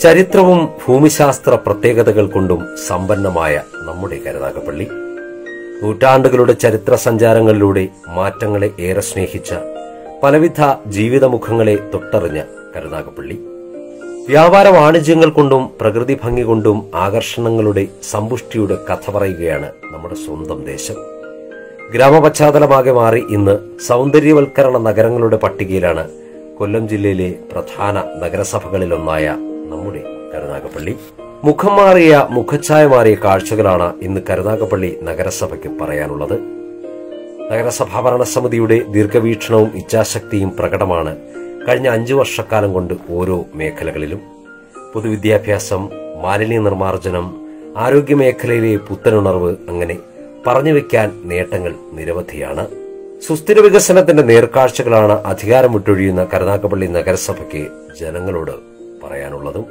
ചരിത്രവും ഭൂമിശാസ്ത്ര പ്രത്യേകതകൾ കൊണ്ടും സമ്പന്നമായ നമ്മുടെ കരുനാഗപ്പള്ളി നൂറ്റാണ്ടുകളുടെ ചരിത്ര സഞ്ചാരങ്ങളിലൂടെ മാറ്റങ്ങളെ ഏറെ സ്നേഹിച്ച പലവിധ ജീവിതമുഖങ്ങളെ തൊട്ടറിഞ്ഞ കരുനാഗപ്പള്ളി വ്യാപാര വാണിജ്യങ്ങൾ കൊണ്ടും പ്രകൃതി ഭംഗി കൊണ്ടും ആകർഷണങ്ങളുടെ സമ്പുഷ്ടിയുടെ കഥ പറയുകയാണ് നമ്മുടെ സ്വന്തം ദേശം. ഗ്രാമപശ്ചാത്തലമാകെ മാറി ഇന്ന് സൗന്ദര്യവൽക്കരണ നഗരങ്ങളുടെ പട്ടികയിലാണ് കൊല്ലം ജില്ലയിലെ പ്രധാന നഗരസഭകളിലൊന്നായ നമ്മുടെ കരുനാഗപ്പള്ളി. മുഖം മാറിയ മുഖച്ഛായ മാറിയ കാഴ്ചകളാണ് ഇന്ന് കരുനാഗപ്പള്ളി നഗരസഭയ്ക്ക് പറയാനുള്ളത്. നഗരസഭാ ഭരണസമിതിയുടെ ദീർഘവീക്ഷണവും ഇച്ഛാശക്തിയും പ്രകടമാണ് കഴിഞ്ഞ 5 വർഷക്കാലം കൊണ്ട് ഓരോ മേഖലകളിലും. പൊതുവിദ്യാഭ്യാസം, മാലിന്യ നിർമ്മാർജ്ജനം, ആരോഗ്യമേഖലയിലെ പുത്തനുണർവ്, അങ്ങനെ പറഞ്ഞുവെക്കാൻ നേട്ടങ്ങൾ നിരവധിയാണ്. സുസ്ഥിര വികസനത്തിന്റെ നേർക്കാഴ്ചകളാണ് അധികാരം വിട്ടൊഴിയുന്ന കരുനാഗപ്പള്ളി നഗരസഭയ്ക്ക് ജനങ്ങളോട് പറയാനുള്ളതും.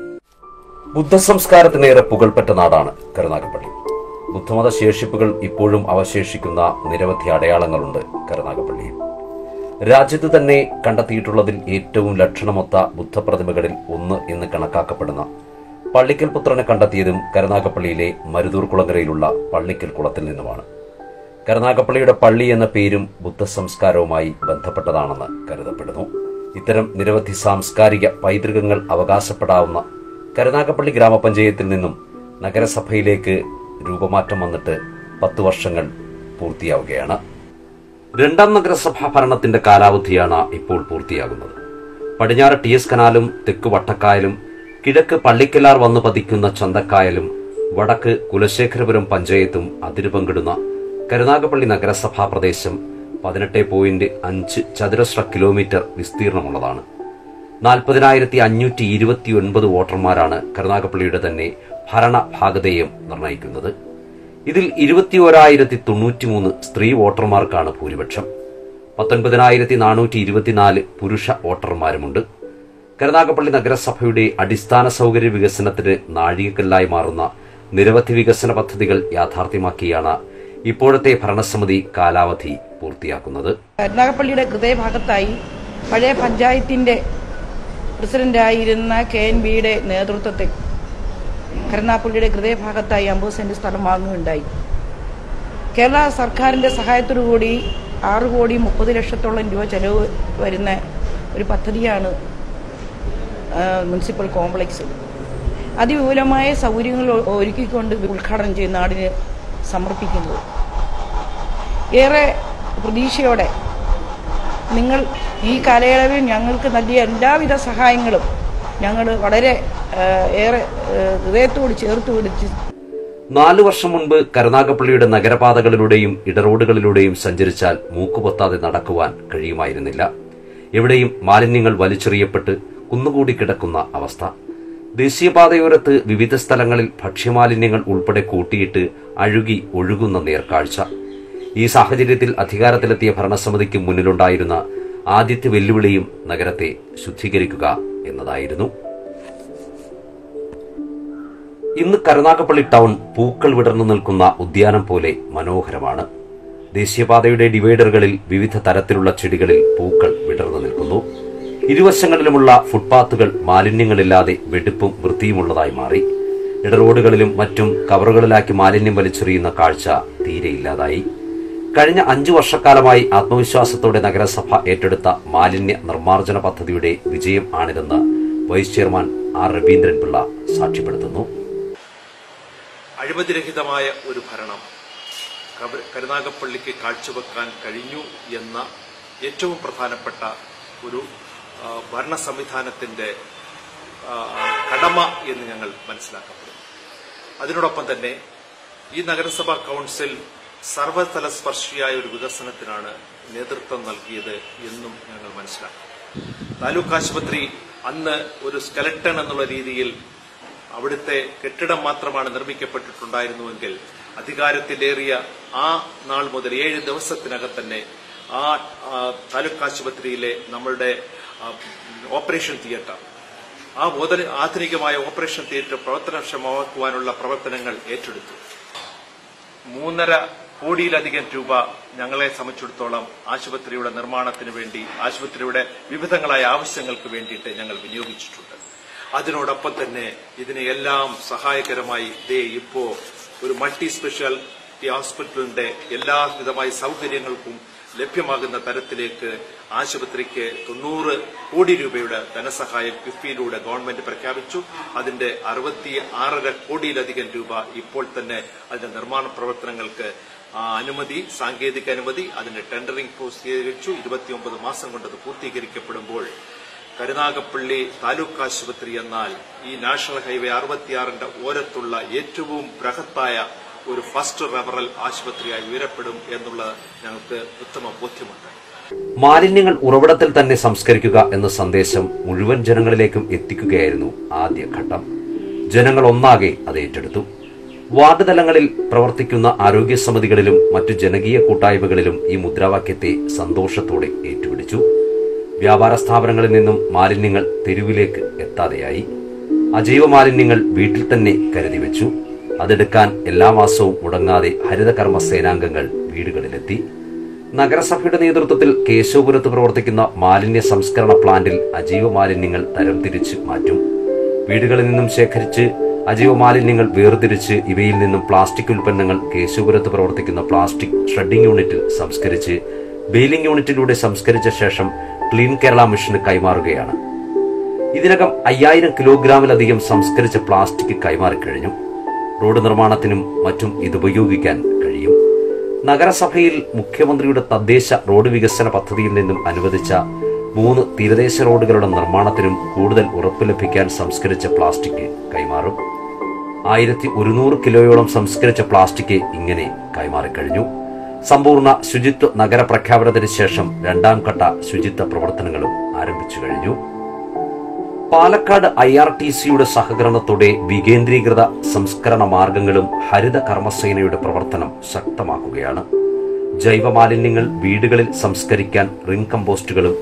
ബുദ്ധസംസ്കാരത്തിനേറെ പുകൾപ്പെട്ട നാടാണ് കരുനാഗപ്പള്ളി. ബുദ്ധമത ശേഷിപ്പുകൾ ഇപ്പോഴും അവശേഷിക്കുന്ന നിരവധി അടയാളങ്ങളുണ്ട് കരുനാഗപ്പള്ളിയിൽ. രാജ്യത്ത് തന്നെ കണ്ടെത്തിയിട്ടുള്ളതിൽ ഏറ്റവും ലക്ഷണമൊത്ത ബുദ്ധപ്രതിമകളിൽ ഒന്ന് എന്ന് കണക്കാക്കപ്പെടുന്ന പള്ളിക്കൽ പുത്രനെ കണ്ടെത്തിയതും കരുനാഗപ്പള്ളിയിലെ മരുതൂർ കുളങ്ങരയിലുള്ള പള്ളിക്കൽ കുളത്തിൽ നിന്നുമാണ്. കരുനാഗപ്പള്ളിയുടെ പള്ളി എന്ന പേരും ബുദ്ധസംസ്കാരവുമായി ബന്ധപ്പെട്ടതാണെന്ന് കരുതപ്പെടുന്നു. ഇത്തരം നിരവധി സാംസ്കാരിക പൈതൃകങ്ങൾ അവകാശപ്പെടാവുന്ന കരുനാഗപ്പള്ളി ഗ്രാമപഞ്ചായത്തിൽ നിന്നും നഗരസഭയിലേക്ക് രൂപമാറ്റം വന്നിട്ട് 10 വർഷങ്ങൾ പൂർത്തിയാവുകയാണ്. 2ാം നഗരസഭാ ഭരണത്തിന്റെ കാലാവധിയാണ് ഇപ്പോൾ പൂർത്തിയാകുന്നത്. പടിഞ്ഞാറ് TS കനാലും തെക്ക് വട്ടക്കായലും കിഴക്ക് പള്ളിക്കലാർ വന്നു പതിക്കുന്ന ചന്തക്കായലും വടക്ക് കുലശേഖരപുരം പഞ്ചായത്തും അതിരു പങ്കിടുന്ന കരുനാഗപ്പള്ളി നഗരസഭാ പ്രദേശം 18.5 ചതുരശ്ര കിലോമീറ്റർ വിസ്തീർണമുള്ളതാണ്. 40,529 വോട്ടർമാരാണ് കരുനാഗപ്പള്ളിയുടെ തന്നെ ഭരണഭാഗധേയം നിർണയിക്കുന്നത്. ഇതിൽ 21,093 സ്ത്രീ വോട്ടർമാർക്കാണ് ഭൂരിപക്ഷം. 19,424 പുരുഷ വോട്ടർമാരുമുണ്ട്. കരുനാഗപ്പള്ളി നഗരസഭയുടെ അടിസ്ഥാന സൗകര്യ വികസനത്തിന് നാഴികക്കല്ലായി മാറുന്ന നിരവധി വികസന പദ്ധതികൾ യാഥാർത്ഥ്യമാക്കിയാണ് ഇപ്പോഴത്തെ ഭരണസമിതി കാലാവധി പൂർത്തിയാക്കുന്നത്. കരുനാഗപ്പള്ളിയുടെ ഹൃദയഭാഗത്തായി പഴയ പഞ്ചായത്തിന്റെ പ്രസിഡന്റായിരുന്ന KNBയുടെ നേതൃത്വത്തിൽ കരുനാഗപ്പള്ളിയുടെ ഹൃദയഭാഗത്തായി 50 സെന്റ് സ്ഥലം വാങ്ങുകയുണ്ടായി. കേരള സർക്കാരിന്റെ സഹായത്തോടുകൂടി 6,30,00,000 രൂപ ചെലവ് വരുന്ന ഒരു പദ്ധതിയാണ് മുനിസിപ്പൽ കോംപ്ലക്സ്. അതിവിപുലമായ സൗകര്യങ്ങൾ ഒരുക്കിക്കൊണ്ട് ഉദ്ഘാടനം ചെയ്ത് നാടിന് സമർപ്പിക്കുന്നത്. ഏറെ പ്രതീക്ഷയോടെ നിങ്ങൾ ഈ കാലയളവിൽ ഞങ്ങൾക്ക് നൽകിയ എല്ലാവിധ സഹായങ്ങളും ഞങ്ങൾ വളരെ ഏറെ ഹൃദയത്തോട് ചേർത്ത് പിടിച്ച് 4 വർഷം മുൻപ് കരുനാഗപ്പള്ളിയുടെ നഗരപാതകളിലൂടെയും ഇടറോഡുകളിലൂടെയും സഞ്ചരിച്ചാൽ മൂക്കുപൊത്താതെ നടക്കുവാൻ കഴിയുമായിരുന്നില്ല. എവിടെയും മാലിന്യങ്ങൾ വലിച്ചെറിയപ്പെട്ട് കുന്നുകൂടി കിടക്കുന്ന അവസ്ഥ. ദേശീയപാതയോരത്ത് വിവിധ സ്ഥലങ്ങളിൽ ഭക്ഷ്യമാലിന്യങ്ങൾ ഉൾപ്പെടെ കൂട്ടിയിട്ട് അഴുകി ഒഴുകുന്ന നേർക്കാഴ്ച. ഈ സാഹചര്യത്തിൽ അധികാരത്തിലെത്തിയ ഭരണസമിതിക്ക് മുന്നിലുണ്ടായിരുന്ന ആദ്യത്തെ വെല്ലുവിളിയും നഗരത്തെ ശുദ്ധീകരിക്കുക എന്നതായിരുന്നു. ഇന്ന് കരുനാഗപ്പള്ളി ടൗൺ പൂക്കൾ വിടർന്നു നിൽക്കുന്ന ഉദ്യാനം പോലെ മനോഹരമാണ്. ദേശീയപാതയുടെ ഡിവൈഡറുകളിൽ വിവിധ തരത്തിലുള്ള ചെടികളിൽ പൂക്കൾ വിടർന്നു നിൽക്കുന്നു. ഇരുവശങ്ങളിലുമുള്ള ഫുട്പാത്തുകൾ മാലിന്യങ്ങളില്ലാതെ വെടുപ്പും വൃത്തിയുമുള്ളതായി മാറി. ഇടറോഡുകളിലും മറ്റും കവറുകളിലാക്കി മാലിന്യം വലിച്ചെറിയുന്ന കാഴ്ച തീരെയില്ലാതായി. കഴിഞ്ഞ 5 വർഷക്കാലമായി ആത്മവിശ്വാസത്തോടെ നഗരസഭ ഏറ്റെടുത്ത മാലിന്യ നിർമ്മാർജ്ജന പദ്ധതിയുടെ വിജയം ആണിതെന്ന് വൈസ് ചെയർമാൻ R. രവീന്ദ്രൻപിള്ള സാക്ഷ്യപ്പെടുത്തുന്നു. അഴിമതിരഹിതമായ ഒരു ഭരണം കരുനാഗപ്പള്ളിക്ക് കാഴ്ചവെക്കാൻ കഴിഞ്ഞു എന്ന ഏറ്റവും പ്രധാനപ്പെട്ട ഒരു ഭരണ സംവിധാനത്തിന്റെ കടമ എന്ന് ഞങ്ങൾ മനസ്സിലാക്കപ്പെടുന്നു. അതിനോടൊപ്പം തന്നെ ഈ നഗരസഭാ കൌൺസിൽ സർവതല സ്പർശിയായ ഒരു വികസനത്തിനാണ് നേതൃത്വം നൽകിയത് എന്നും ഞങ്ങൾ മനസ്സിലാക്കും. താലൂക്ക് ആശുപത്രി അന്ന് ഒരു സ്കെലട്ടൺ എന്നുള്ള രീതിയിൽ അവിടുത്തെ കെട്ടിടം മാത്രമാണ് നിർമ്മിക്കപ്പെട്ടിട്ടുണ്ടായിരുന്നുവെങ്കിൽ അധികാരത്തിലേറിയ ആ നാൾ മുതൽ 7 ദിവസത്തിനകം തന്നെ ആ താലൂക്ക് ആശുപത്രിയിലെ നമ്മളുടെ ഓപ്പറേഷൻ തിയേറ്റർ, ആ ആധുനികമായ ഓപ്പറേഷൻ തിയേറ്റർ പ്രവർത്തനക്ഷമമാക്കുവാനുള്ള പ്രവർത്തനങ്ങൾ ഏറ്റെടുത്തു. 3.5 കോടിയിലധികം രൂപ ഞങ്ങളെ സംബന്ധിച്ചിടത്തോളം ആശുപത്രിയുടെ നിർമ്മാണത്തിന് വേണ്ടി, ആശുപത്രിയുടെ വിവിധങ്ങളായ ആവശ്യങ്ങൾക്ക് വേണ്ടിയിട്ട് ഞങ്ങൾ വിനിയോഗിച്ചിട്ടുണ്ട്. അതിനോടൊപ്പം തന്നെ ഇതിനെല്ലാം സഹായകരമായി ഇപ്പോ ഒരു മൾട്ടി സ്പെഷ്യാലിറ്റി ഹോസ്പിറ്റലിന്റെ എല്ലാവിധമായ സൗകര്യങ്ങൾക്കും ലഭ്യമാകുന്ന തരത്തിലേക്ക് ആശുപത്രിക്ക് 90 കോടി രൂപയുടെ ധനസഹായം കിഫ്ബിയിലൂടെ ഗവൺമെന്റ് പ്രഖ്യാപിച്ചു. അതിന്റെ 66.5 കോടിയിലധികം രൂപ ഇപ്പോൾ തന്നെ അതിന്റെ നിർമ്മാണ പ്രവർത്തനങ്ങൾക്ക് അനുമതി, സാങ്കേതിക അനുമതി, അതിന്റെ ടെൻഡറിംഗ് പൂർത്തീകരിച്ചു. 29 മാസം കൊണ്ട് അത് പൂർത്തീകരിക്കപ്പെടുമ്പോൾ കരുനാഗപ്പള്ളി താലൂക്ക് ആശുപത്രി എന്നാൽ ഈ നാഷണൽ ഹൈവേ 66ന്റെ ഓരത്തുള്ള ഏറ്റവും ബൃഹത്തായ ഒരു ഫസ്റ്റ് റെഫറൽ ആശുപത്രിയായി ഉയരപ്പെടും എന്നുള്ളത് ഞങ്ങൾക്ക് ഉത്തമ ബോധ്യമുണ്ട്. മാലിന്യങ്ങൾ ഉറവിടത്തിൽ തന്നെ സംസ്കരിക്കുക എന്ന സന്ദേശം മുഴുവൻ ജനങ്ങളിലേക്കും എത്തിക്കുകയായിരുന്നു ആദ്യഘട്ടം. ജനങ്ങൾ ഒന്നാകെ അത് ഏറ്റെടുത്തു. വാർഡ് തലങ്ങളിൽ പ്രവർത്തിക്കുന്ന ആരോഗ്യ സമിതികളിലും മറ്റു ജനകീയ കൂട്ടായ്മകളിലും ഈ മുദ്രാവാക്യത്തെ സന്തോഷത്തോടെ ഏറ്റുപിടിച്ചു. വ്യാപാര സ്ഥാപനങ്ങളിൽ നിന്നും മാലിന്യങ്ങൾ തെരുവിലേക്ക് എത്താതെയായി. അജൈവ മാലിന്യങ്ങൾ വീട്ടിൽ തന്നെ കരുതി വെച്ചു. അതെടുക്കാൻ എല്ലാ മാസവും മുടങ്ങാതെ ഹരിതകർമ്മ സേനാംഗങ്ങൾ വീടുകളിലെത്തി. നഗരസഭയുടെ നേതൃത്വത്തിൽ കേശവപുരത്ത് പ്രവർത്തിക്കുന്ന മാലിന്യ സംസ്കരണ പ്ലാന്റിൽ അജൈവ മാലിന്യങ്ങൾ തരംതിരിച്ച് മാറ്റും. വീടുകളിൽ നിന്നും ശേഖരിച്ച് അജൈവ മാലിന്യങ്ങൾ വേർതിരിച്ച് ഇവയിൽ നിന്നും പ്ലാസ്റ്റിക് ഉൽപ്പന്നങ്ങൾ കേശവപുരത്ത് പ്രവർത്തിക്കുന്ന പ്ലാസ്റ്റിക് ഷ്രെഡിംഗ് യൂണിറ്റിൽ സംസ്കരിച്ച് ബെയിലിംഗ് യൂണിറ്റിലൂടെ സംസ്കരിച്ച ശേഷം ക്ലീൻ കേരള മിഷന് കൈമാറുകയാണ്. ഇതിനകം 5000 കിലോഗ്രാമിലധികം സംസ്കരിച്ച പ്ലാസ്റ്റിക് കൈമാറിക്കഴിഞ്ഞു. റോഡ് നിർമ്മാണത്തിനും മറ്റും ഇതുപയോഗിക്കാൻ കഴിയും. നഗരസഭയിൽ മുഖ്യമന്ത്രിയുടെ തദ്ദേശ റോഡ് വികസന പദ്ധതിയിൽ നിന്നും അനുവദിച്ച 3 തീരദേശ റോഡുകളുടെ നിർമ്മാണത്തിനും കൂടുതൽ ഉറപ്പ് ലഭിക്കാൻ സംസ്കരിച്ച പ്ലാസ്റ്റിക് കൈമാറും. 1100 കിലോയോളം സംസ്കരിച്ച പ്ലാസ്റ്റിക് ഇങ്ങനെ കൈമാറിക്കഴിഞ്ഞു. സമ്പൂർണ്ണ ശുചിത്വ നഗര പ്രഖ്യാപനത്തിന് ശേഷം 2ാം ഘട്ട ശുചിത്വ പ്രവർത്തനങ്ങളും ആരംഭിച്ചു കഴിഞ്ഞു. പാലക്കാട് IRTCയുടെ സഹകരണത്തോടെ വികേന്ദ്രീകൃത സംസ്കരണ മാർഗങ്ങളും ഹരിത കർമ്മസേനയുടെ പ്രവർത്തനം ശക്തമാക്കുകയാണ്. ജൈവ മാലിന്യങ്ങൾ വീടുകളിൽ സംസ്കരിക്കാൻ റിംഗ് കമ്പോസ്റ്റുകളും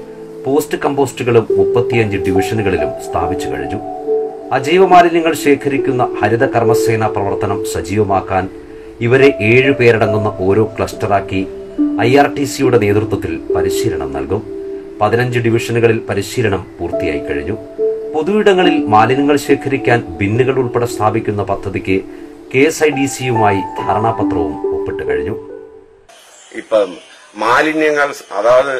പോസ്റ്റ് കമ്പോസ്റ്റുകളും 35 ഡിവിഷനുകളിലും സ്ഥാപിച്ചു കഴിഞ്ഞു. അജൈവ മാലിന്യങ്ങൾ ശേഖരിക്കുന്ന ഹരിത കർമ്മസേന പ്രവർത്തനം സജീവമാക്കാൻ ഇവരെ 7 പേരടങ്ങുന്ന ഓരോ ക്ലസ്റ്ററാക്കി IRTCയുടെ നേതൃത്വത്തിൽ പരിശീലനം നൽകും. 15 ഡിവിഷനുകളിൽ പരിശീലനം പൂർത്തിയായി കഴിഞ്ഞു. പൊതുയിടങ്ങളിൽ മാലിന്യങ്ങൾ ശേഖരിക്കാൻ ബിന്നുകൾ ഉൾപ്പെടെ സ്ഥാപിക്കുന്ന പദ്ധതിക്ക് KSIDCയുമായി ധാരണാപത്രവും ഒപ്പിട്ട് കഴിഞ്ഞു. ഇപ്പം മാലിന്യങ്ങൾ അതാത്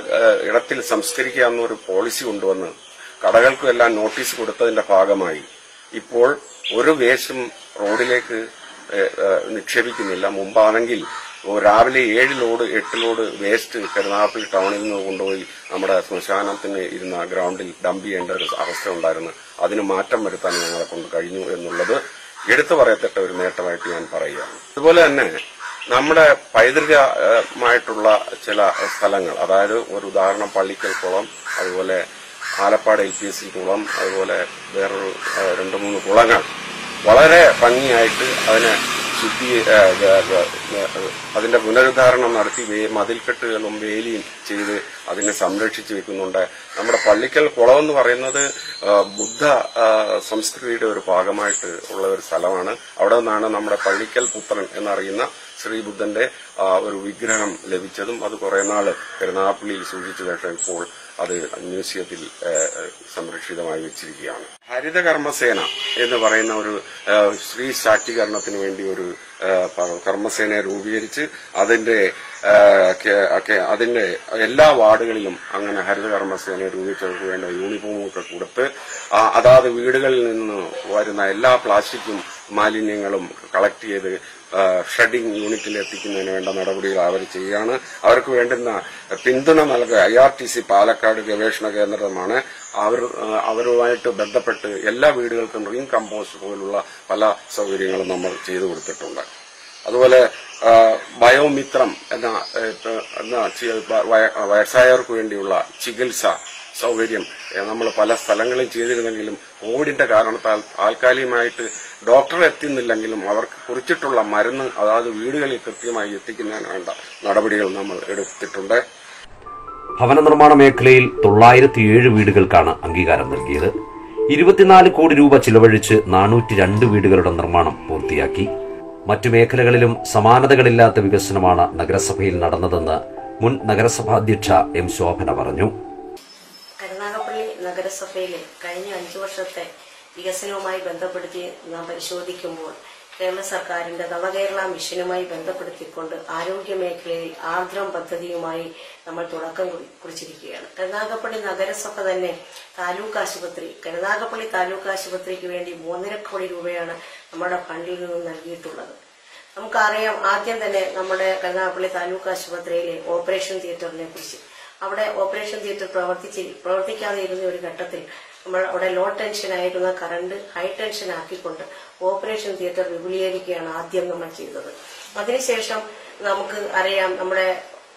ഇടത്തിൽ സംസ്കരിക്കുക എന്നൊരു പോളിസി കൊണ്ടുവന്ന് കടകൾക്കും എല്ലാം നോട്ടീസ് കൊടുത്തതിന്റെ ഭാഗമായി ഇപ്പോൾ ഒരു വേസ്റ്റും റോഡിലേക്ക് നിക്ഷേപിക്കുന്നില്ല. മുമ്പാണെങ്കിൽ രാവിലെ 7 ലോഡ് 8 ലോഡ് വേസ്റ്റ് കരുനാഗപ്പള്ളി ടൗണിൽ നിന്ന് കൊണ്ടുപോയി നമ്മുടെ ശ്മശാനത്തിന് ഇരുന്ന ഗ്രൗണ്ടിൽ ഡംപ് ചെയ്യേണ്ട ഒരു അവസ്ഥ ഉണ്ടായിരുന്നു. അതിന് മാറ്റം വരുത്താൻ ഞങ്ങളെ കൊണ്ട് കഴിഞ്ഞു എന്നുള്ളത് എടുത്തു പറയത്തക്ക ഒരു നേട്ടമായിട്ട് ഞാൻ പറയുകയാണ്. അതുപോലെ തന്നെ നമ്മുടെ പൈതൃകമായിട്ടുള്ള ചില സ്ഥലങ്ങൾ, അതായത് ഒരു ഉദാഹരണം പള്ളിക്കൽ കുളം, അതുപോലെ ആലപ്പാട് LPSC കുളം, അതുപോലെ വേറൊരു 2-3 കുളങ്ങൾ വളരെ ഭംഗിയായിട്ട് അതിന്റെ പുനരുദ്ധാരണം നടത്തി മതിൽക്കെട്ടുകളും വേലിയും ചെയ്ത് അതിനെ സംരക്ഷിച്ചു വെക്കുന്നുണ്ട്. നമ്മുടെ പള്ളിക്കൽ കുളം എന്ന് പറയുന്നത് ബുദ്ധ സംസ്കൃതിയുടെ ഒരു ഭാഗമായിട്ട് ഉള്ള ഒരു സ്ഥലമാണ്. അവിടെ നിന്നാണ് നമ്മുടെ പള്ളിക്കൽ പുത്രൻ എന്നറിയുന്ന ശ്രീബുദ്ധന്റെ ഒരു വിഗ്രഹം ലഭിച്ചതും. അത് കുറെ നാള് കരുനാഗപ്പള്ളിയിൽ സൂക്ഷിച്ചു ശേഷം ഇപ്പോൾ അത് മ്യൂസിയത്തിൽ സംരക്ഷിതമായി വെച്ചിരിക്കുകയാണ്. ഹരിത കർമ്മസേന എന്ന് പറയുന്ന ഒരു സ്ത്രീ ശാക്തീകരണത്തിന് വേണ്ടി ഒരു കർമ്മസേനയെ രൂപീകരിച്ച് അതിന്റെ എല്ലാ വാർഡുകളിലും അങ്ങനെ ഹരിത കർമ്മസേനയെ രൂപീകരിച്ചവർക്ക് വേണ്ട യൂണിഫോമൊക്കെ കൊടുത്ത് അതാത് വീടുകളിൽ നിന്ന് വരുന്ന എല്ലാ പ്ലാസ്റ്റിക്കും മാലിന്യങ്ങളും കളക്ട് ചെയ്ത് ഷ്രെഡിംഗ് യൂണിറ്റിൽ എത്തിക്കുന്നതിന് വേണ്ട നടപടികൾ അവർ ചെയ്യുകയാണ്. അവർക്ക് വേണ്ടുന്ന പിന്തുണ നൽകുക IRTC പാലക്കാട് ഗവേഷണ കേന്ദ്രമാണ്. അവരുമായിട്ട് ബന്ധപ്പെട്ട് എല്ലാ വീടുകൾക്കും റിംഗ് കമ്പോസ്റ്റ് പോലുള്ള പല സൗകര്യങ്ങളും നമ്മൾ ചെയ്തു കൊടുത്തിട്ടുണ്ട്. അതുപോലെ ബയോമിത്രം എന്ന വയസ്സായവർക്ക് വേണ്ടിയുള്ള ചികിത്സ സൗകര്യം നമ്മൾ പല സ്ഥലങ്ങളിൽ ചെയ്തിരുന്നെങ്കിലും കോവിഡിന്റെ കാരണത്താൽ താൽക്കാലികമായിട്ട് ഡോക്ടർ എത്തുന്നില്ലെങ്കിലും അവർക്ക് കുറിച്ചിട്ടുള്ള മരുന്ന് അതായത് വീടുകളിൽ കൃത്യമായി എത്തിക്കുന്നതിന് വേണ്ട നടപടികൾ നമ്മൾ എടുത്തിട്ടുണ്ട്. ഭവന നിർമ്മാണ മേഖലയിൽ 907 വീടുകൾക്കാണ് അംഗീകാരം നൽകിയത്. 24 കോടി രൂപ ചിലവഴിച്ച് 402 വീടുകളുടെ നിർമ്മാണം പൂർത്തിയാക്കി. മറ്റു മേഖലകളിലും സമാനതകളില്ലാത്ത വികസനമാണ് നഗരസഭയിൽ നടന്നതെന്ന് മുൻ നഗരസഭാ അധ്യക്ഷ M. ശോഭന പറഞ്ഞു. കരുനാഗപ്പള്ളി നഗരസഭയിലെ കഴിഞ്ഞ 5 വർഷത്തെ വികസനവുമായി ബന്ധപ്പെടുത്തി നാം പരിശോധിക്കുമ്പോൾ കേരള സർക്കാരിന്റെ നവകേരള മിഷനുമായി ബന്ധപ്പെടുത്തിക്കൊണ്ട് ആരോഗ്യ മേഖലയിൽ ആർദ്രം പദ്ധതിയുമായി നമ്മൾ തുടക്കം കുറിച്ചിരിക്കുകയാണ്. കരുനാഗപ്പള്ളി നഗരസഭ തന്നെ കരുനാഗപ്പള്ളി താലൂക്ക് ആശുപത്രിക്ക് വേണ്ടി 3.5 കോടി രൂപയാണ് നമ്മുടെ ഫണ്ടിൽ നിന്നും നൽകിയിട്ടുള്ളത്. നമുക്കറിയാം, ആദ്യം തന്നെ നമ്മുടെ കരുനാഗപ്പള്ളി താലൂക്ക് ആശുപത്രിയിലെ ഓപ്പറേഷൻ തിയേറ്ററിനെ കുറിച്ച്. അവിടെ ഓപ്പറേഷൻ തിയേറ്റർ പ്രവർത്തിക്കാതെ ഇരുന്ന ഒരു ഘട്ടത്തിൽ നമ്മൾ അവിടെ ലോ ടെൻഷൻ ആയിരുന്ന കറണ്ട് ഹൈ ടെൻഷൻ ആക്കിക്കൊണ്ട് ഓപ്പറേഷൻ തിയേറ്റർ വിപുലീകരിക്കുകയാണ് ആദ്യം നമ്മൾ ചെയ്തത്. അതിനുശേഷം നമുക്ക് അറിയാം, നമ്മുടെ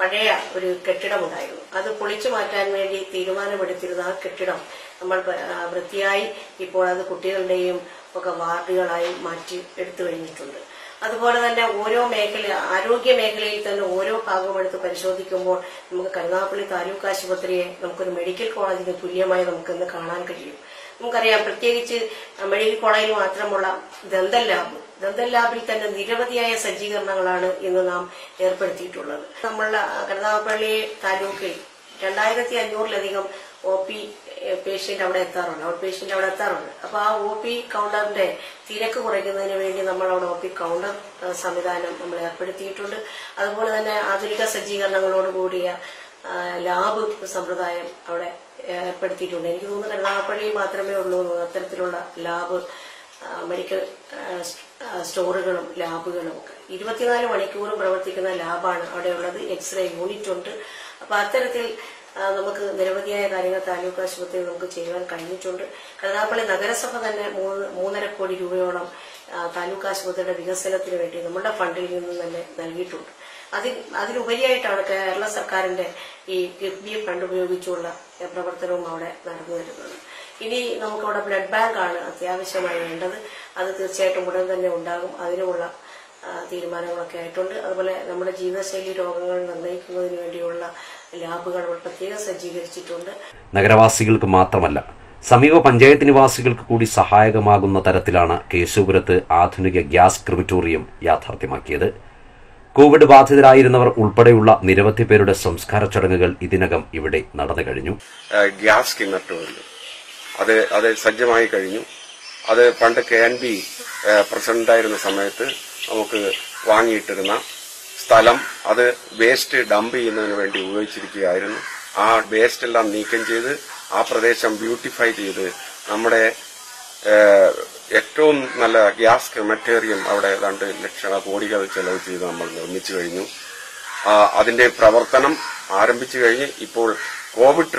പഴയ ഒരു കെട്ടിടമുണ്ടായിരുന്നു. അത് പൊളിച്ചു മാറ്റാൻ വേണ്ടി തീരുമാനമെടുത്തിരുന്ന ആ കെട്ടിടം നമ്മൾ വൃത്തിയായി ഇപ്പോൾ അത് കുട്ടികളുടെയും ഒക്കെ വാർഡുകളായി മാറ്റി എടുത്തു കഴിഞ്ഞിട്ടുണ്ട്. അതുപോലെ തന്നെ ഓരോ ആരോഗ്യ മേഖലയിൽ തന്നെ ഓരോ ഭാഗം എടുത്ത് പരിശോധിക്കുമ്പോൾ നമുക്ക് കരുനാഗപ്പള്ളി താലൂക്ക് ആശുപത്രിയെ നമുക്കൊരു മെഡിക്കൽ കോളേജിന് തുല്യമായി നമുക്കിന്ന് കാണാൻ കഴിയും. നമുക്കറിയാം, പ്രത്യേകിച്ച് മെഡിക്കൽ കോളേജിൽ മാത്രമുള്ള ദന്തൽ ലാബിൽ തന്നെ നിരവധിയായ സജ്ജീകരണങ്ങളാണ് ഇന്ന് നാം ഏർപ്പെടുത്തിയിട്ടുള്ളത്. നമ്മളുടെ കരുനാഗപ്പള്ളി താലൂക്കിൽ 2500-ലധികം OP പേഷ്യന്റ് അവിടെ എത്താറുണ്ട്, ഔട്ട് പേഷ്യന്റ് അവിടെ എത്താറുണ്ട്. അപ്പൊ ആ OP കൗണ്ടറിന്റെ തിരക്ക് കുറയ്ക്കുന്നതിന് വേണ്ടി നമ്മൾ അവിടെ OP കൗണ്ടർ സംവിധാനം നമ്മൾ ഏർപ്പെടുത്തിയിട്ടുണ്ട്. അതുപോലെ തന്നെ ആധുനിക സജ്ജീകരണങ്ങളോട് കൂടിയ ലാബ് സമ്പ്രദായം അവിടെ ഏർപ്പെടുത്തിയിട്ടുണ്ട്. എനിക്ക് തോന്നുന്നു കരുനാഗപ്പള്ളിയിൽ മാത്രമേ ഉള്ളൂ അത്തരത്തിലുള്ള ലാബ്, മെഡിക്കൽ സ്റ്റോറുകളും ലാബുകളും ഒക്കെ 24 മണിക്കൂറും പ്രവർത്തിക്കുന്ന ലാബാണ് അവിടെ ഉള്ളത്. എക്സ്റേ യൂണിറ്റ് ഉണ്ട്. അപ്പൊ അത്തരത്തിൽ നമുക്ക് നിരവധിയായ കാര്യങ്ങൾ താലൂക്ക് ആശുപത്രിയിൽ നമുക്ക് ചെയ്യുവാൻ കഴിഞ്ഞിട്ടുണ്ട്. കരുനാഗപ്പള്ളി നഗരസഭ തന്നെ 3.5 കോടി രൂപയോളം താലൂക്ക് ആശുപത്രിയുടെ വികസനത്തിന് വേണ്ടി നമ്മുടെ ഫണ്ടിൽ നിന്ന് തന്നെ നൽകിയിട്ടുണ്ട്. അതിലുപരിയായിട്ടാണ് കേരള സർക്കാരിന്റെ ഈ കിഫ്ബി ഫണ്ട് ഉപയോഗിച്ചുള്ള പ്രവർത്തനവും അവിടെ നടന്നു വരുന്നത്. ഇനി നമുക്കവിടെ ബ്ലഡ് ബാങ്ക് ആണ് അത്യാവശ്യമായി വേണ്ടത്. അത് തീർച്ചയായിട്ടും ഉടൻ തന്നെ ഉണ്ടാകും. അതിനുമുള്ള തീരുമാനങ്ങളൊക്കെ ആയിട്ടുണ്ട്. അതുപോലെ നമ്മുടെ ജീവിതശൈലി രോഗങ്ങൾ നിർണ്ണയിക്കുന്നതിന് വേണ്ടിയുള്ള ലാബുകൾ പ്രത്യേകം സജ്ജീകരിച്ചിട്ടുണ്ട്. നഗരവാസികൾക്ക് മാത്രമല്ല, സമീപ പഞ്ചായത്ത് നിവാസികൾക്ക് കൂടി സഹായകമാകുന്ന തരത്തിലാണ് കേശവപുരത്ത് ആധുനിക ഗ്യാസ് ക്രിമിറ്റോറിയം യാഥാർത്ഥ്യമാക്കിയത്. കോവിഡ് ബാധിതരായിരുന്നവർ ഉൾപ്പെടെയുള്ള നിരവധി പേരുടെ സംസ്കാര ചടങ്ങുകൾ ഇതിനകം ഇവിടെ നടന്നു കഴിഞ്ഞു. ഗ്യാസ് ക്രിമിറ്റോറിയം അത് സജ്ജമായി കഴിഞ്ഞു. അത് പണ്ട് KNB പ്രസിഡന്റായിരുന്ന സമയത്ത് നമുക്ക് വാങ്ങിയിട്ടിരുന്ന സ്ഥലം, അത് വേസ്റ്റ് ഡംപ് ചെയ്യുന്നതിന് വേണ്ടി ഉപയോഗിച്ചിരിക്കുകയായിരുന്നു. ആ വേസ്റ്റ് എല്ലാം നീക്കം ചെയ്ത് ആ പ്രദേശം ബ്യൂട്ടിഫൈ ചെയ്ത് നമ്മുടെ ഏറ്റവും നല്ല ഗ്യാസ് ക്രിമറ്റോറിയം അവിടെ ഏതാണ്ട് കോടികൾ ചെലവ് ചെയ്ത് നമ്മൾ നിർമ്മിച്ചു കഴിഞ്ഞു. അതിന്റെ പ്രവർത്തനം ആരംഭിച്ചു കഴിഞ്ഞ് ഇപ്പോൾ കോവിഡ്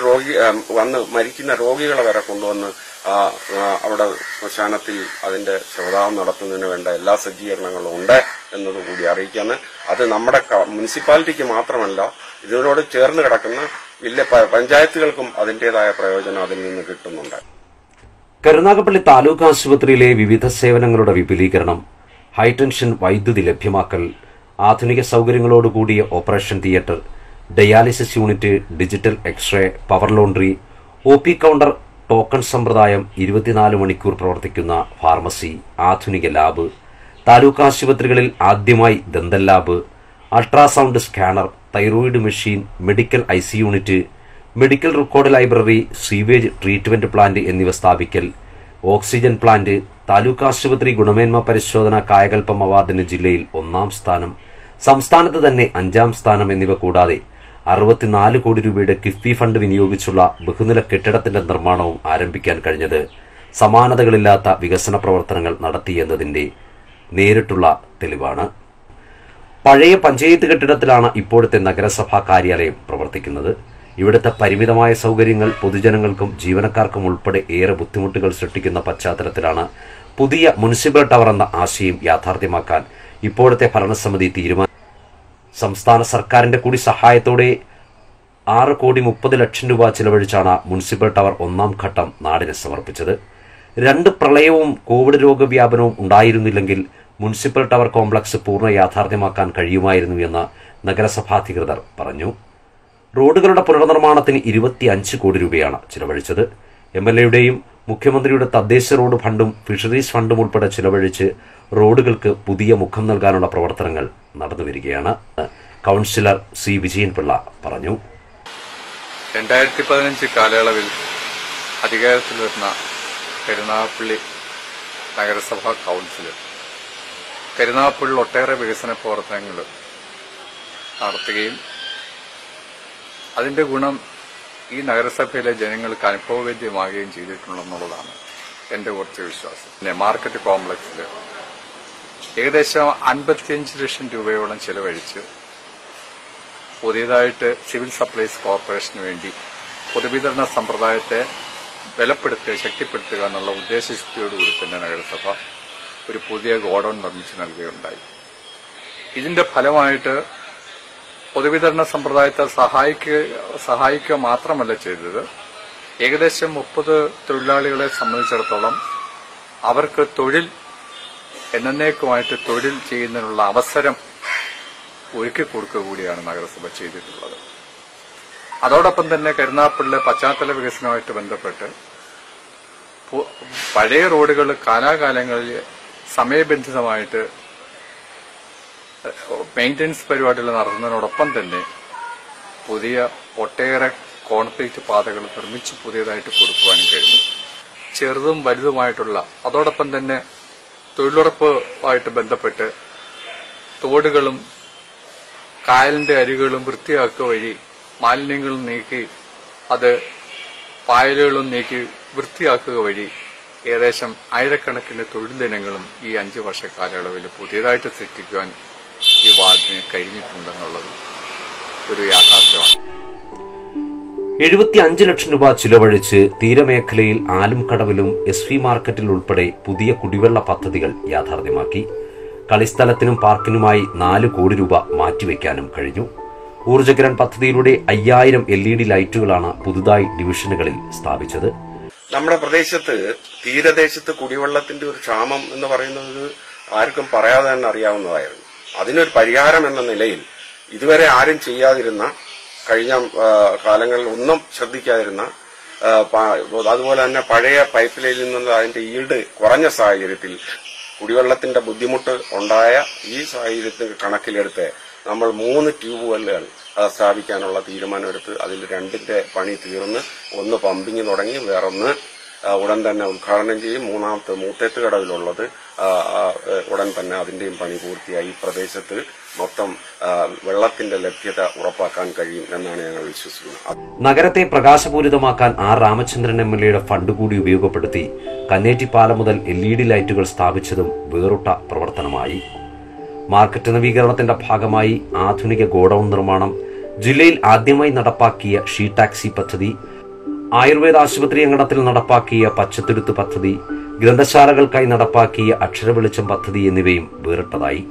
വന്ന് മരിക്കുന്ന രോഗികളെ വരെ കൊണ്ടുവന്ന് അവിടെ ശ്മശാനത്തിൽ അതിന്റെ ശവദാഹം നടത്തുന്നതിന് വേണ്ട എല്ലാ സജ്ജീകരണങ്ങളും ഉണ്ട് എന്നതുകൂടി അറിയിക്കാണ്. അത് നമ്മുടെ മുനിസിപ്പാലിറ്റിക്ക് മാത്രമല്ല, ഇതിനോട് ചേർന്ന് കിടക്കുന്ന വലിയ പഞ്ചായത്തുകൾക്കും അതിന്റേതായ പ്രയോജനം അതിൽ നിന്ന് കിട്ടുന്നുണ്ട്. കരുനാഗപ്പള്ളി താലൂക്ക് ആശുപത്രിയിലെ വിവിധ സേവനങ്ങളുടെ വിപുലീകരണം, ഹൈടെൻഷൻ വൈദ്യുതി ലഭ്യമാക്കൽ, ആധുനിക സൌകര്യങ്ങളോടുകൂടിയ operation theatre, dialysis unit, digital x-ray, power laundry, OP counter, token സമ്പ്രദായം, 24 മണിക്കൂർ പ്രവർത്തിക്കുന്ന ഫാർമസി, ആധുനിക ലാബ്, താലൂക്ക് ആശുപത്രികളിൽ ആദ്യമായി dental lab, ultrasound scanner, thyroid machine, medical IC unit, medical record library, sewage treatment plant എന്നിവ സ്ഥാപിക്കൽ, ഓക്സിജൻ പ്ലാന്റ്, താലൂക്ക് ആശുപത്രി ഗുണമേന്മ പരിശോധന കായകൽപ്പം അവാർഡിന് ജില്ലയിൽ 1ാം സ്ഥാനം, സംസ്ഥാനത്ത് തന്നെ 5ാം സ്ഥാനം എന്നിവ കൂടാതെ 64 കോടി രൂപയുടെ കിഫ്ബി ഫണ്ട് വിനിയോഗിച്ചുള്ള ബഹുനില കെട്ടിടത്തിന്റെ നിർമ്മാണവും ആരംഭിക്കാൻ കഴിഞ്ഞത് സമാനതകളില്ലാത്ത വികസന പ്രവർത്തനങ്ങൾ നടത്തിയെന്നതിന്റെ നേരിട്ടുള്ള തെളിവാണ്. പഴയ പഞ്ചായത്ത് കെട്ടിടത്തിലാണ് ഇപ്പോഴത്തെ നഗരസഭാ കാര്യാലയം പ്രവർത്തിക്കുന്നത്. ഇവിടുത്തെ പരിമിതമായ സൌകര്യങ്ങൾ പൊതുജനങ്ങൾക്കും ജീവനക്കാർക്കും ഉൾപ്പെടെ ഏറെ ബുദ്ധിമുട്ടുകൾ സൃഷ്ടിക്കുന്ന പശ്ചാത്തലത്തിലാണ് പുതിയ മുനിസിപ്പൽ ടവർ എന്ന ആശയം യാഥാർത്ഥ്യമാക്കാൻ ഇപ്പോഴത്തെ ഭരണസമിതി തീരുമാനം. സംസ്ഥാന സർക്കാരിന്റെ കൂടി സഹായത്തോടെ 6,30,00,000 രൂപ ചിലവഴിച്ചാണ് മുനിസിപ്പൽ ടവർ 1ാം ഘട്ടം നാടിന് സമർപ്പിച്ചത്. 2 പ്രളയവും കോവിഡ് രോഗവ്യാപനവും ഉണ്ടായിരുന്നില്ലെങ്കിൽ മുനിസിപ്പൽ ടവർ കോംപ്ലക്സ് പൂർണ്ണ യാഥാർത്ഥ്യമാക്കാൻ കഴിയുമായിരുന്നു എന്ന് നഗരസഭാധികൃതർ പറഞ്ഞു. റോഡുകളുടെ പുനർനിർമ്മാണത്തിന് 25 കോടി രൂപയാണ് ചിലവഴിച്ചത്. MLAയുടെയും മുഖ്യമന്ത്രിയുടെ തദ്ദേശ റോഡ് ഫണ്ടും ഫിഷറീസ് ഫണ്ടും ഉൾപ്പെടെ ചിലവഴിച്ച് റോഡുകൾക്ക് പുതിയ മുഖം നൽകാനുള്ള പ്രവർത്തനങ്ങൾ നടന്നുവരികയാണ്. Councillor C. വിജയൻപിള്ള പറഞ്ഞു. 2015 കാലയളവിൽ അധികാരത്തിൽ വരുന്ന കരുനാഗപ്പള്ളി നഗരസഭാ കൌൺസിൽ കരുനാഗപ്പള്ളിയിൽ ഒട്ടേറെ വികസന പ്രവർത്തനങ്ങൾ നടത്തുകയും അതിന്റെ ഗുണം ഈ നഗരസഭയിലെ ജനങ്ങൾക്ക് അനുഭവവേദ്യമാകുകയും ചെയ്തിട്ടുണ്ടെന്നുള്ളതാണ് എന്റെ കുറച്ച് വിശ്വാസം. പിന്നെ മാർക്കറ്റ് കോംപ്ലക്സിൽ ഏകദേശം 55 ലക്ഷം രൂപയോളം ചെലവഴിച്ച് പുതിയതായിട്ട് സിവിൽ സപ്ലൈസ് കോർപ്പറേഷന് വേണ്ടി പൊതുവിതരണ സമ്പ്രദായത്തെ ബലപ്പെടുത്തുക, ശക്തിപ്പെടുത്തുക എന്നുള്ള ഉദ്ദേശശുദ്ധിയോടുകൂടി തന്നെ നഗരസഭ ഒരു പുതിയ ഗോഡൌൺ നിർമ്മിച്ചു നൽകുകയുണ്ടായി. ഇതിന്റെ ഫലമായിട്ട് പൊതുവിതരണ സമ്പ്രദായത്തെ സഹായിക്കുക മാത്രമല്ല ചെയ്തത്, ഏകദേശം 30 തൊഴിലാളികളെ സംബന്ധിച്ചിടത്തോളം അവർക്ക് തൊഴിൽ എന്നേക്കുമായിട്ട് തൊഴിൽ ചെയ്യുന്നതിനുള്ള അവസരം ഒരുക്കി കൊടുക്കുക കൂടിയാണ് നഗരസഭ ചെയ്തിട്ടുള്ളത്. അതോടൊപ്പം തന്നെ കരുനാഗപ്പള്ളിയിലെ പശ്ചാത്തല വികസനവുമായിട്ട് ബന്ധപ്പെട്ട് പഴയ റോഡുകൾ കാലാകാലങ്ങളിൽ സമയബന്ധിതമായിട്ട് മെയിന്റനൻസ് പരിപാടികൾ നടത്തുന്നതിനോടൊപ്പം തന്നെ പുതിയ ഒട്ടേറെ കോൺക്രീറ്റ് പാതകൾ നിർമ്മിച്ച് പുതിയതായിട്ട് കൊടുക്കുവാനും കഴിഞ്ഞു. ചെറുതും വലുതുമായിട്ടുള്ള, അതോടൊപ്പം തന്നെ തൊഴിലുറപ്പുമായിട്ട് ബന്ധപ്പെട്ട് തോടുകളും കായലിന്റെ അരികളും വൃത്തിയാക്കുക വഴി മാലിന്യങ്ങളും നീക്കി അത് പായലുകളും നീക്കി വൃത്തിയാക്കുക വഴി ഏകദേശം ആയിരക്കണക്കിന് തൊഴിൽ ദിനങ്ങളും ഈ 5 വർഷ കാലയളവിൽ പുതിയതായിട്ട് സൃഷ്ടിക്കുവാൻ ഈ വാർഡിന് കഴിഞ്ഞിട്ടുണ്ടെന്നുള്ളത് ഒരു യാഥാർത്ഥ്യമാണ്. 75 ലക്ഷം രൂപ ചിലവഴിച്ച് തീരമേഖലയിൽ ആലുംകടവിലും SV മാർക്കറ്റിൽ ഉൾപ്പെടെ പുതിയ കുടിവെള്ള പദ്ധതികൾ യാഥാർത്ഥ്യമാക്കി. കളിസ്ഥലത്തിനും പാർക്കിനുമായി 4 കോടി രൂപ മാറ്റിവെക്കാനും കഴിഞ്ഞു. ഊർജ്ജകിരൺ പദ്ധതിയിലൂടെ 5000 LED ലൈറ്റുകളാണ് പുതുതായി ഡിവിഷനുകളിൽ സ്ഥാപിച്ചത്. നമ്മുടെ പ്രദേശത്ത് തീരദേശത്ത് കുടിവെള്ളത്തിന്റെ ഒരു ക്ഷാമം എന്ന് പറയുന്നത് ആർക്കും പറയാതെ തന്നെ അറിയാവുന്നതായിരുന്നു. അതിനൊരു പരിഹാരം എന്ന നിലയിൽ ഇതുവരെ ആരും ചെയ്യാതിരുന്ന, കഴിഞ്ഞ കാലങ്ങളിൽ ഒന്നും ശ്രദ്ധിക്കാതിരുന്ന, അതുപോലെ തന്നെ പഴയ പൈപ്പ് ലൈനിൽ നിന്നുള്ള അതിന്റെ ഈൽഡ് കുറഞ്ഞ സാഹചര്യത്തിൽ കുടിവെള്ളത്തിന്റെ ബുദ്ധിമുട്ട് ഉണ്ടായ ഈ സാഹചര്യത്തിൽ കണക്കിലെടുത്ത് നമ്മൾ 3 ട്യൂബുവെല്ലുകൾ സ്ഥാപിക്കാനുള്ള തീരുമാനമെടുത്ത് അതിൽ 2ന്റെ പണി തീർന്ന്, ഒന്ന് പമ്പിങ് തുടങ്ങി, വേറൊന്ന് ഉടൻ തന്നെ ഉദ്ഘാടനം ചെയ്യും. മൂന്നാമത്തെ മൂത്തേത്തുകടവിലുള്ളത് ഉടൻ തന്നെ അതിന്റെയും പണി പൂർത്തിയായി. ഈ പ്രദേശത്ത് മൊത്തം വെള്ളത്തിന്റെ ലഭ്യത ഉറപ്പാക്കാൻ കഴിയും എന്നാണ് ഞങ്ങൾ വിശ്വസിക്കുന്നത്. നഗരത്തെ പ്രകാശപൂരിതമാക്കാൻ R. രാമചന്ദ്രൻ MLA ഫണ്ട് കൂടി ഉപയോഗപ്പെടുത്തി കന്നേറ്റിപ്പാലം മുതൽ LED ലൈറ്റുകൾ സ്ഥാപിച്ചതും വേറിട്ട പ്രവർത്തനമായി. മാർക്കറ്റ് നവീകരണത്തിന്റെ ഭാഗമായി ആധുനിക ഗോഡൌൺ നിർമ്മാണം, ജില്ലയിൽ ആദ്യമായി നടപ്പാക്കിയ ഷീ ടാക്സി പദ്ധതി, ആയുർവേദ ആശുപത്രി അങ്കണത്തിൽ നടപ്പാക്കിയ പച്ചത്തുരുത്ത് പദ്ധതി, ഗ്രന്ഥശാലകൾക്കായി നടപ്പാക്കിയ അക്ഷരവെളിച്ചം പദ്ധതി എന്നിവയും വേറിട്ടതായി.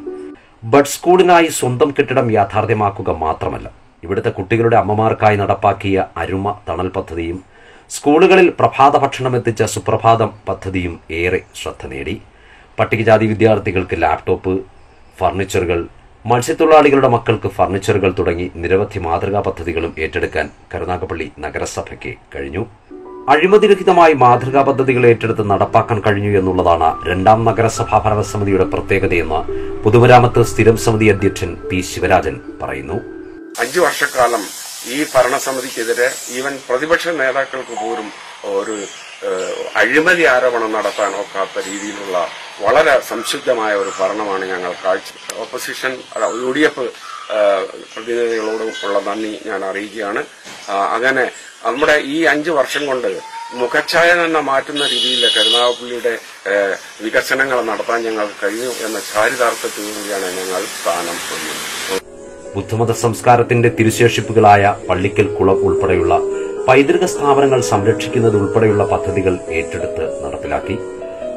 ബഡ് സ്കൂളിനായി സ്വന്തം കെട്ടിടം യാഥാർത്ഥ്യമാക്കുക മാത്രമല്ല, ഇവിടുത്തെ കുട്ടികളുടെ അമ്മമാർക്കായി നടപ്പാക്കിയ അരുമ തണൽ പദ്ധതിയും സ്കൂളുകളിൽ പ്രഭാത ഭക്ഷണം എത്തിച്ച സുപ്രഭാതം പദ്ധതിയും ഏറെ ശ്രദ്ധ നേടി. പട്ടികജാതി വിദ്യാർത്ഥികൾക്ക് ലാപ്ടോപ്പ്, ഫർണിച്ചറുകൾ, മത്സ്യത്തൊഴിലാളികളുടെ മക്കൾക്ക് ഫർണിച്ചറുകൾ തുടങ്ങി നിരവധി മാതൃകാ പദ്ധതികളും ഏറ്റെടുക്കാൻ കരുനാഗപ്പള്ളി നഗരസഭയ്ക്ക് കഴിഞ്ഞു. അഴിമതിരഹിതമായി മാതൃകാ പദ്ധതികൾ ഏറ്റെടുത്ത് നടപ്പാക്കാൻ കഴിഞ്ഞു എന്നുള്ളതാണ് 2ാം നഗരസഭാ ഭരണസമിതിയുടെ പ്രത്യേകതയെന്ന് പൊതുമരാമത്ത് സ്ഥിരം സമിതി അധ്യക്ഷൻ P. ശിവരാജൻ പറയുന്നു. 5 വർഷക്കാലം ഈ ഭരണസമിതിക്കെതിരെ ഈവൻ പ്രതിപക്ഷ നേതാക്കൾക്ക് പോലും ഒരു അഴിമതി ആരോപണം നടത്താൻ ഒക്കാത്ത രീതിയിലുള്ള വളരെ സംശുദ്ധമായ ഒരു ഭരണമാണ് ഞങ്ങൾ കാഴ്ച. ഓപ്പോസിഷൻ UDF പ്രതിനിധികളോടും ഉള്ള നന്ദി ഞാൻ അറിയിക്കുകയാണ്. അങ്ങനെ നമ്മുടെ ഈ 5 വർഷം കൊണ്ട് മുഖച്ഛായ തന്നെ മാറ്റുന്ന രീതിയിൽ കരുനാഗപ്പള്ളിയുടെ വികസനങ്ങൾ നടത്താൻ ഞങ്ങൾക്ക് കഴിഞ്ഞു എന്ന ചാരിതാർത്ഥ്യത്തോടുകൂടിയാണ് ഞങ്ങൾ സ്ഥാനം കൊള്ളുന്നത്. ബുദ്ധമത സംസ്കാരത്തിന്റെ തിരുശേഷിപ്പുകളായ പള്ളിക്കൽ കുളം ഉൾപ്പെടെയുള്ള പൈതൃക സ്ഥാപനങ്ങൾ സംരക്ഷിക്കുന്നത് ഉൾപ്പെടെയുള്ള പദ്ധതികൾ ഏറ്റെടുത്ത് നടപ്പിലാക്കി.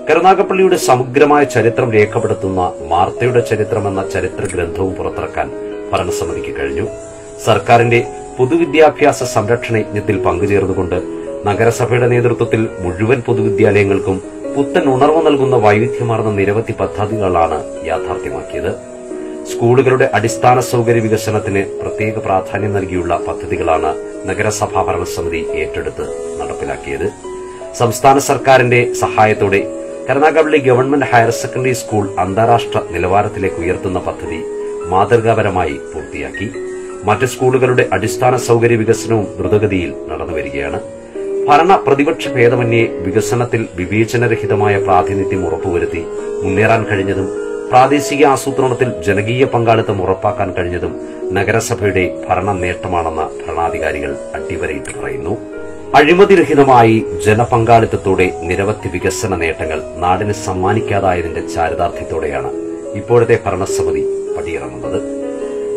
കരുനാഗപ്പള്ളിയുടെ സമഗ്രമായ ചരിത്രം രേഖപ്പെടുത്തുന്ന മാർത്തയുടെ ചരിത്രം എന്ന ചരിത്ര ഗ്രന്ഥവും പുറത്തിറക്കാൻ ഭരണസമിതിക്ക് കഴിഞ്ഞു. സർക്കാരിന്റെ പൊതുവിദ്യാഭ്യാസ സംരക്ഷണ യജ്ഞത്തിൽ പങ്കുചേർന്നുകൊണ്ട് നഗരസഭയുടെ നേതൃത്വത്തിൽ മുഴുവൻ പൊതുവിദ്യാലയങ്ങൾക്കും പുത്തൻ ഉണർവ് നൽകുന്ന വൈവിധ്യമാർന്ന നിരവധി പദ്ധതികളാണ് യാഥാർത്ഥ്യമാക്കിയത്. സ്കൂളുകളുടെ അടിസ്ഥാന സൌകര്യ വികസനത്തിന് പ്രത്യേക പ്രാധാന്യം നൽകിയുള്ള പദ്ധതികളാണ് നഗരസഭാ ഭരണസമിതി ഏറ്റെടുത്ത് നടപ്പിലാക്കിയത്. സംസ്ഥാന സർക്കാരിന്റെ സഹായത്തോടെ Karunagappally government higher secondary school അന്താരാഷ്ട്ര നിലവാരത്തിലേക്ക് ഉയർത്തുന്ന പദ്ധതി മാതൃകാപരമായി പൂർത്തിയാക്കി. മറ്റ് സ്കൂളുകളുടെ അടിസ്ഥാന സൌകര്യ വികസനവും ദ്രുതഗതിയിൽ നടന്നുവരികയാണ്. ഭരണ പ്രതിപക്ഷ ഭേദമന്യേ വികസനത്തിൽ വിവേചനരഹിതമായ പ്രാതിനിധ്യം ഉറപ്പുവരുത്തി മുന്നേറാൻ കഴിഞ്ഞതും പ്രാദേശിക ആസൂത്രണത്തിൽ ജനകീയ പങ്കാളിത്തം ഉറപ്പാക്കാൻ കഴിഞ്ഞതും നഗരസഭയുടെ ഭരണ നേട്ടമാണെന്ന് ഭരണാധികാരികൾ അടിവരയിട്ട് പറയുന്നു. അഴിമതിരഹിതമായി ജനപങ്കാളിത്തത്തോടെ നിരവധി വികസന നേട്ടങ്ങൾ നാടിന് സമ്മാനിക്കാതായതിന്റെ ചാരിതാർത്ഥ്യത്തോടെയാണ് ഇപ്പോഴത്തെ ഭരണസമിതി പടിയിറങ്ങുന്നത്.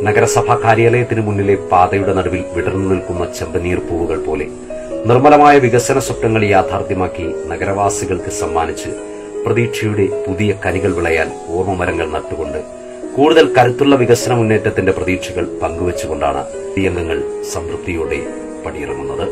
നഗരസഭാ കാര്യാലയത്തിന് മുന്നിലെ പാതയുടെ നടുവിൽ വിടർന്നു നിൽക്കുന്ന ചെമ്പനീർ പൂവുകൾ പോലെ നിർമ്മലമായ വികസന സ്വപ്നങ്ങൾ യാഥാർത്ഥ്യമാക്കി നഗരവാസികൾക്ക് സമ്മാനിച്ച് പ്രതീക്ഷയുടെ പുതിയ കനികൾ വിളയാൻ ഓർമ്മമരങ്ങൾ നട്ടുകൊണ്ട് കൂടുതൽ കരുത്തുള്ള വികസന മുന്നേറ്റത്തിന്റെ പ്രതീക്ഷകൾ പങ്കുവച്ചുകൊണ്ടാണ് ഈ അംഗങ്ങൾ സംതൃപ്തിയോടെ പടിയിറങ്ങുന്നത്.